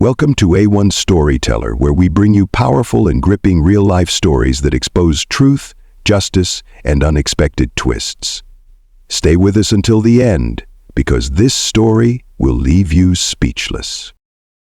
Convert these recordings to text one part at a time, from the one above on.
Welcome to A1 Storyteller, where we bring you powerful and gripping real-life stories that expose truth, justice, and unexpected twists. Stay with us until the end, because this story will leave you speechless.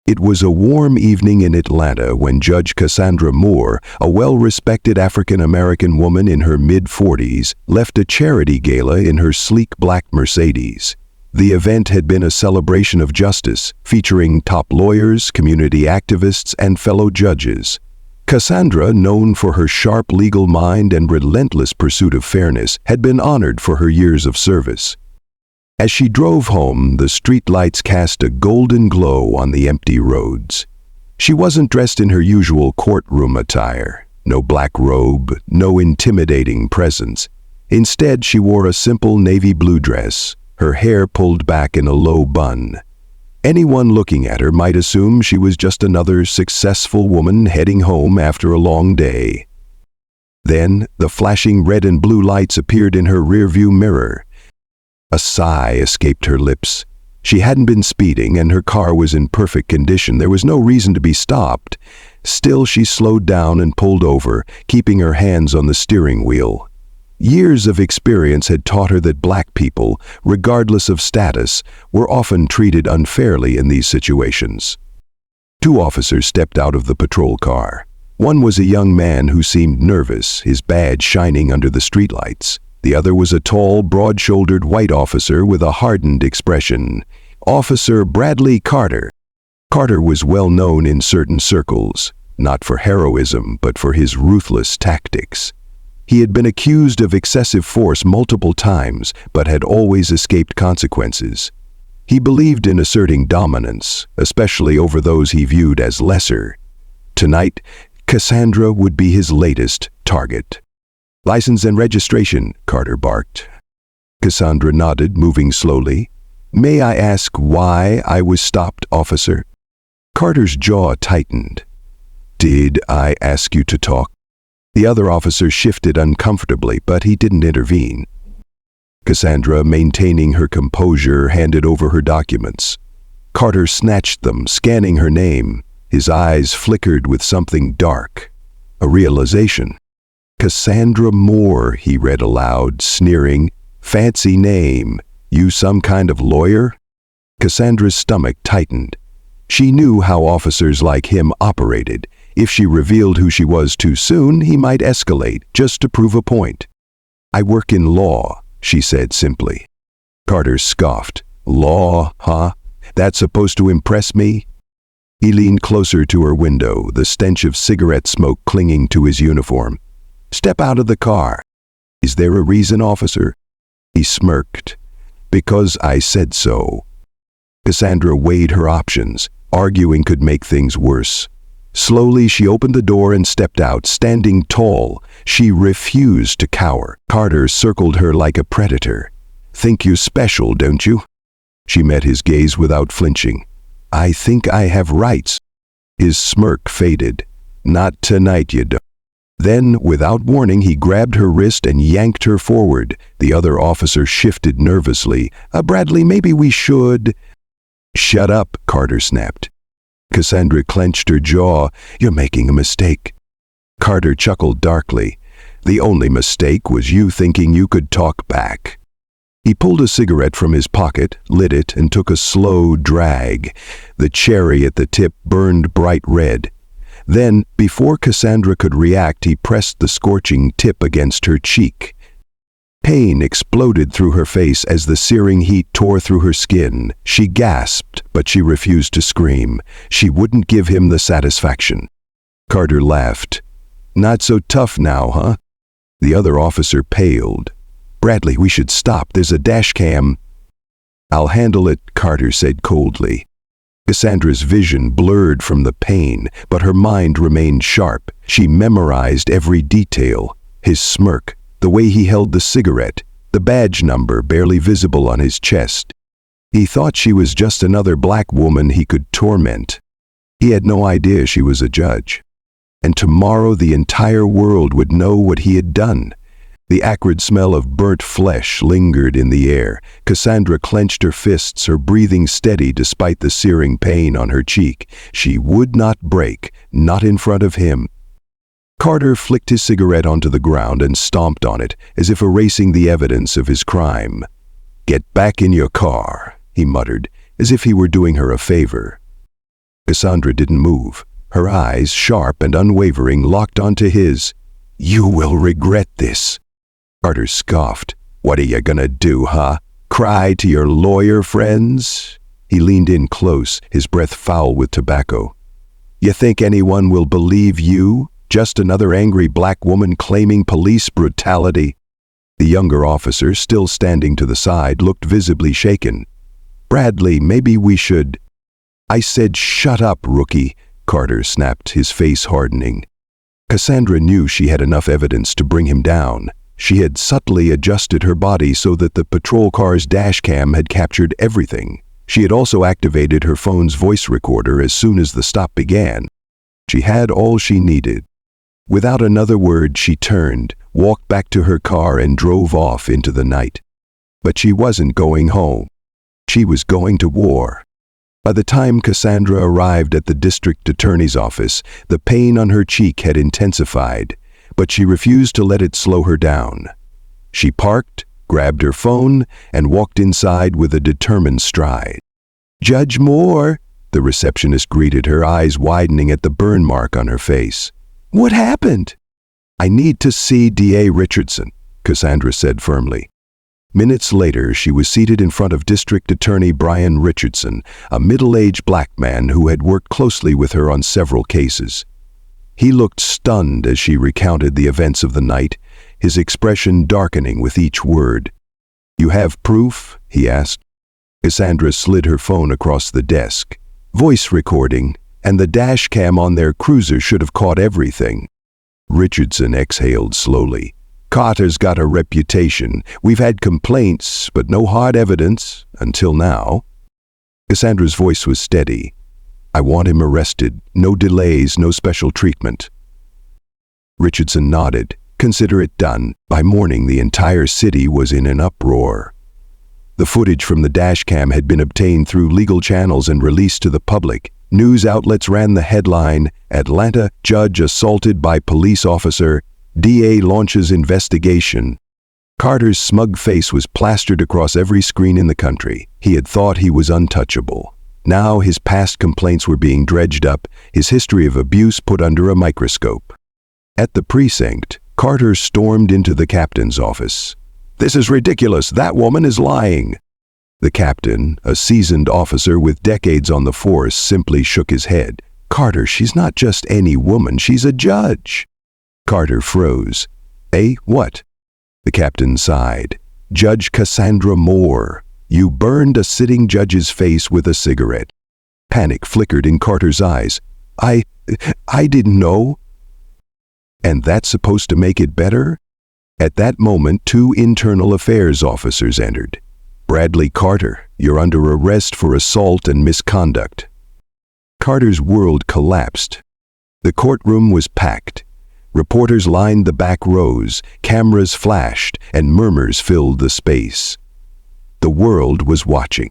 It was a warm evening in Atlanta when Judge Cassandra Moore, a well-respected African-American woman in her mid-40s, left a charity gala in her sleek black Mercedes. The event had been a celebration of justice, featuring top lawyers, community activists, and fellow judges. Cassandra, known for her sharp legal mind and relentless pursuit of fairness, had been honored for her years of service. As she drove home, the streetlights cast a golden glow on the empty roads. She wasn't dressed in her usual courtroom attire. No black robe, no intimidating presence. Instead, she wore a simple navy blue dress, her hair pulled back in a low bun. Anyone looking at her might assume she was just another successful woman heading home after a long day. Then, the flashing red and blue lights appeared in her rearview mirror. A sigh escaped her lips. She hadn't been speeding, and her car was in perfect condition. There was no reason to be stopped. Still, she slowed down and pulled over, keeping her hands on the steering wheel. Years of experience had taught her that black people, regardless of status, were often treated unfairly in these situations. Two officers stepped out of the patrol car. One was a young man who seemed nervous, his badge shining under the streetlights. The other was a tall, broad-shouldered white officer with a hardened expression. Officer Bradley Carter. Carter was well known in certain circles, not for heroism, but for his ruthless tactics. He had been accused of excessive force multiple times, but had always escaped consequences. He believed in asserting dominance, especially over those he viewed as lesser. Tonight, Cassandra would be his latest target. "License and registration," Carter barked. Cassandra nodded, moving slowly. "May I ask why I was stopped, officer?" Carter's jaw tightened. "Did I ask you to talk?" The other officer shifted uncomfortably, but he didn't intervene. Cassandra, maintaining her composure, handed over her documents. Carter snatched them, scanning her name. His eyes flickered with something dark. A realization. "Cassandra Moore," he read aloud, sneering. "Fancy name. You some kind of lawyer?" Cassandra's stomach tightened. She knew how officers like him operated. If she revealed who she was too soon, he might escalate, just to prove a point. "I work in law," she said simply. Carter scoffed. "Law, huh? That's supposed to impress me?" He leaned closer to her window, the stench of cigarette smoke clinging to his uniform. "Step out of the car." "Is there a reason, officer?" He smirked. "Because I said so." Cassandra weighed her options. Arguing could make things worse. Slowly, she opened the door and stepped out, standing tall. She refused to cower. Carter circled her like a predator. "Think you're special, don't you?" She met his gaze without flinching. "I think I have rights." His smirk faded. "Not tonight, you don't." Then, without warning, he grabbed her wrist and yanked her forward. The other officer shifted nervously. Bradley, maybe we should—" "Shut up," Carter snapped. Cassandra clenched her jaw. "You're making a mistake." Carter chuckled darkly. "The only mistake was you thinking you could talk back." He pulled a cigarette from his pocket, lit it, and took a slow drag. The cherry at the tip burned bright red. Then, before Cassandra could react, he pressed the scorching tip against her cheek. Pain exploded through her face as the searing heat tore through her skin. She gasped, but she refused to scream. She wouldn't give him the satisfaction. Carter laughed. "Not so tough now, huh?" The other officer paled. "Bradley, we should stop. There's a dash cam." "I'll handle it," Carter said coldly. Cassandra's vision blurred from the pain, but her mind remained sharp. She memorized every detail. His smirk, the way he held the cigarette, the badge number barely visible on his chest. He thought she was just another black woman he could torment. He had no idea she was a judge. And tomorrow the entire world would know what he had done. The acrid smell of burnt flesh lingered in the air. Cassandra clenched her fists, her breathing steady despite the searing pain on her cheek. She would not break, not in front of him. Carter flicked his cigarette onto the ground and stomped on it, as if erasing the evidence of his crime. "Get back in your car," he muttered, as if he were doing her a favor. Cassandra didn't move. Her eyes, sharp and unwavering, locked onto his. "You will regret this." Carter scoffed. "What are you gonna do, huh? Cry to your lawyer friends?" He leaned in close, his breath foul with tobacco. "You think anyone will believe you? Just another angry black woman claiming police brutality?" The younger officer, still standing to the side, looked visibly shaken. "Bradley, maybe we should—" "I said shut up, rookie," Carter snapped, his face hardening. Cassandra knew she had enough evidence to bring him down. She had subtly adjusted her body so that the patrol car's dash cam had captured everything. She had also activated her phone's voice recorder as soon as the stop began. She had all she needed. Without another word, she turned, walked back to her car and drove off into the night. But she wasn't going home. She was going to war. By the time Cassandra arrived at the district attorney's office, the pain on her cheek had intensified, but she refused to let it slow her down. She parked, grabbed her phone, and walked inside with a determined stride. "Judge Moore," the receptionist greeted her, eyes widening at the burn mark on her face. "What happened?" "I need to see D.A. Richardson," Cassandra said firmly. Minutes later, she was seated in front of District Attorney Brian Richardson, a middle-aged black man who had worked closely with her on several cases. He looked stunned as she recounted the events of the night, his expression darkening with each word. "You have proof?" he asked. Cassandra slid her phone across the desk. "Voice recording, and the dash cam on their cruiser should have caught everything." Richardson exhaled slowly. "Carter's got a reputation. We've had complaints, but no hard evidence, until now." Cassandra's voice was steady. "I want him arrested. No delays, no special treatment." Richardson nodded. "Consider it done." By morning, the entire city was in an uproar. The footage from the dash cam had been obtained through legal channels and released to the public. News outlets ran the headline, "Atlanta Judge Assaulted by Police Officer, DA Launches Investigation." Carter's smug face was plastered across every screen in the country. He had thought he was untouchable. Now his past complaints were being dredged up, his history of abuse put under a microscope. At the precinct, Carter stormed into the captain's office. "This is ridiculous. That woman is lying." The captain, a seasoned officer with decades on the force, simply shook his head. "Carter, she's not just any woman, she's a judge." Carter froze. "Eh, what?" The captain sighed. "Judge Cassandra Moore. You burned a sitting judge's face with a cigarette." Panic flickered in Carter's eyes. I didn't know." "And that's supposed to make it better?" At that moment, 2 internal affairs officers entered. "Bradley Carter, you're under arrest for assault and misconduct." Carter's world collapsed. The courtroom was packed. Reporters lined the back rows, cameras flashed, and murmurs filled the space. The world was watching.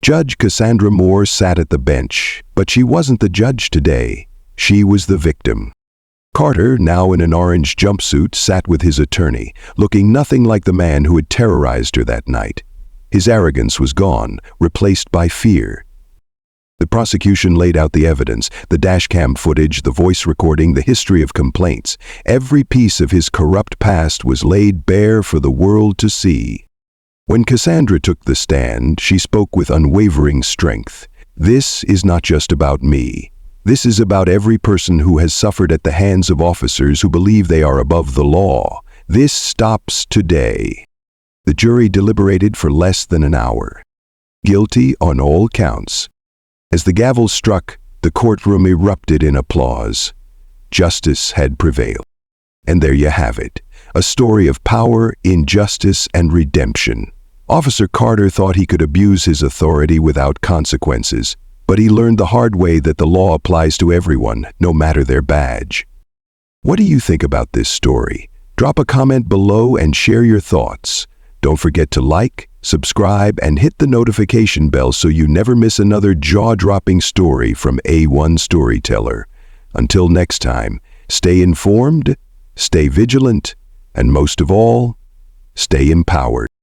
Judge Cassandra Moore sat at the bench, but she wasn't the judge today. She was the victim. Carter, now in an orange jumpsuit, sat with his attorney, looking nothing like the man who had terrorized her that night. His arrogance was gone, replaced by fear. The prosecution laid out the evidence, the dashcam footage, the voice recording, the history of complaints. Every piece of his corrupt past was laid bare for the world to see. When Cassandra took the stand, she spoke with unwavering strength. "This is not just about me. This is about every person who has suffered at the hands of officers who believe they are above the law. This stops today." The jury deliberated for less than an hour. Guilty on all counts. As the gavel struck, the courtroom erupted in applause. Justice had prevailed. And there you have it, a story of power, injustice, and redemption. Officer Carter thought he could abuse his authority without consequences, but he learned the hard way that the law applies to everyone, no matter their badge. What do you think about this story? Drop a comment below and share your thoughts. Don't forget to like, subscribe, and hit the notification bell so you never miss another jaw-dropping story from A1 Storyteller. Until next time, stay informed, stay vigilant, and most of all, stay empowered.